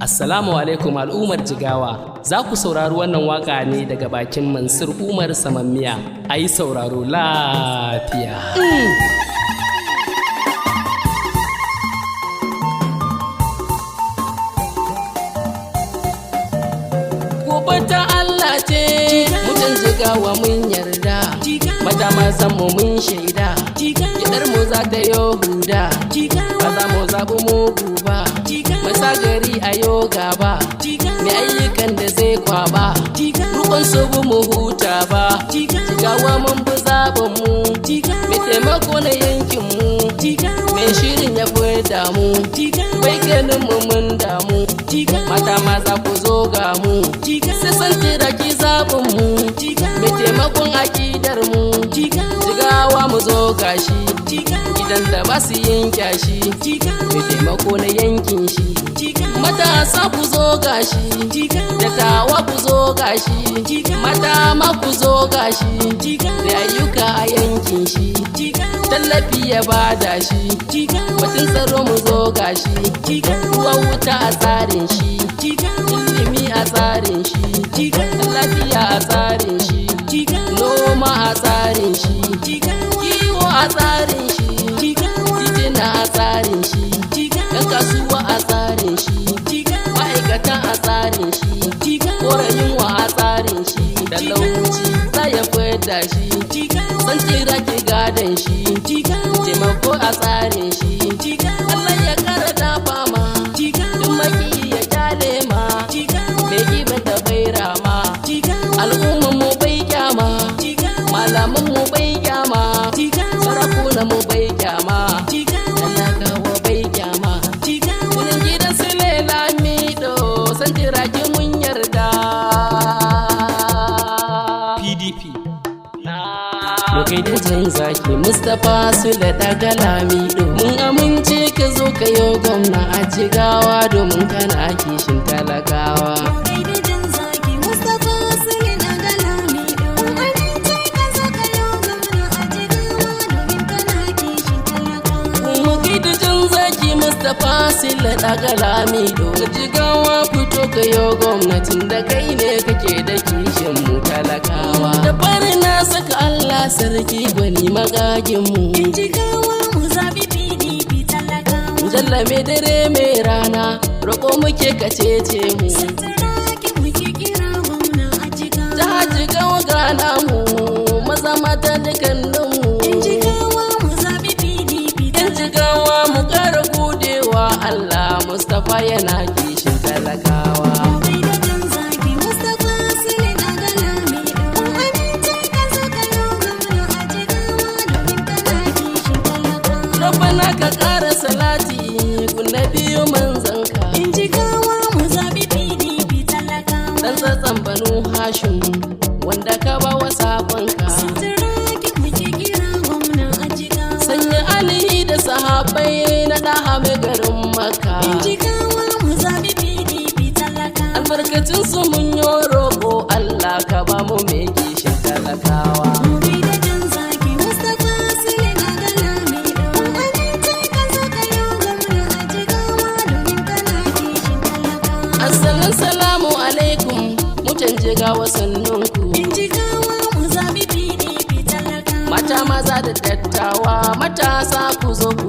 Assalamu alaikum al'ummar Jigawa, za ku saurari wannan waka ne daga bakin Mansur Umar Samammiya, a yi sauraro lafiya. Gobe ta Allah ce, mutan Jigawa mun yarda, mata mazan mu mun shaida, gidar mu za ta yi huda, ba za mu zaɓi mugu ba. Masa gari a yoga ba, mai ayyukan da zai kwaba, rukun su bu mu huta ba, Jigawa mun bi zaɓin mu, mai taimako na yankin mu, mai shirin ya fi damu, bai ganin mu mun damu, mata maza ku zo ga mu, sai san tiraki zaɓin mu, mai taimakon akidar mu, Jigawa mu zo gashi, gidan da ba su yin kyashi, mai taimako na yankin shi. Matasa ku zo gashi, dattawa ku zo gashi, mata ma ku zo gashi, da ayyuka a yankin shi, tallafi ya bada shi, batun tsaro mu zo gashi, ruwa wuta a tsarin shi, ilimi a tsarin shi, lafiya a tsarin shi, noma a tsarin shi, kiwo a tsarin shi, titina a tsarin shi, yan kasuwa a tsarin shi, ma'aikata a tsarin shi, koren yunwa a tsarin shi, talauci za ya fada shi, san tira ke gadon shi, taimako a tsarin shi, Allah ya kara dafa ma, duk maki ya kyale ma, mai giban da bai rama, al'umman mu bai kyama, malaman mu bai kyama, sarakunan mu bai kyama, talakawa bai kyama, wurin gidan su Lamido san tiraki mun yarda. PDP mu kai da jan zaki Mustapha Sule daga Lamido, mun amince ka zo ka yo gwamna a Jigawa domin kana kishin talakawa. Mustapha Sule daga Lamido, Jigawa fito ka yo gwamnatin da kai ne kake da kishin mu talakawa. Da fari na saka Allah sarki gwani magagin mu, in Jigawa mu zabi PDP talakawa. Jalla mai dare mai rana, roƙo muke ka cece mu, santaraki muke kira gwamna a Jigawa. Ta Jigawa gana mu, maza mata dukkanin mu, in Jigawa mu zabi PDP, in Jigawa mu ƙara Allah Mustapha yana kishin talakawa. Rabbana ka ƙara salati kun biyu manzanka, in Jigawa mu zabi PDP talakawa. Dan tsatsan Banu Hashim wanda ka ba wa sakonka, santaraki muke kira gwamna a Jigawa. Sanya alihi da sahabbai na daha mai garin Makka, in Jigawa mu zabi PDP talakawa. Albarkacin su mun yi roƙo, Allah ka ba mu mai kishin talakawa. Assalamu alaikum mutan Jigawa sannunku, in Jigawa mu zabi PDP talakawa. Mata maza da dattawa matasa ku zo ku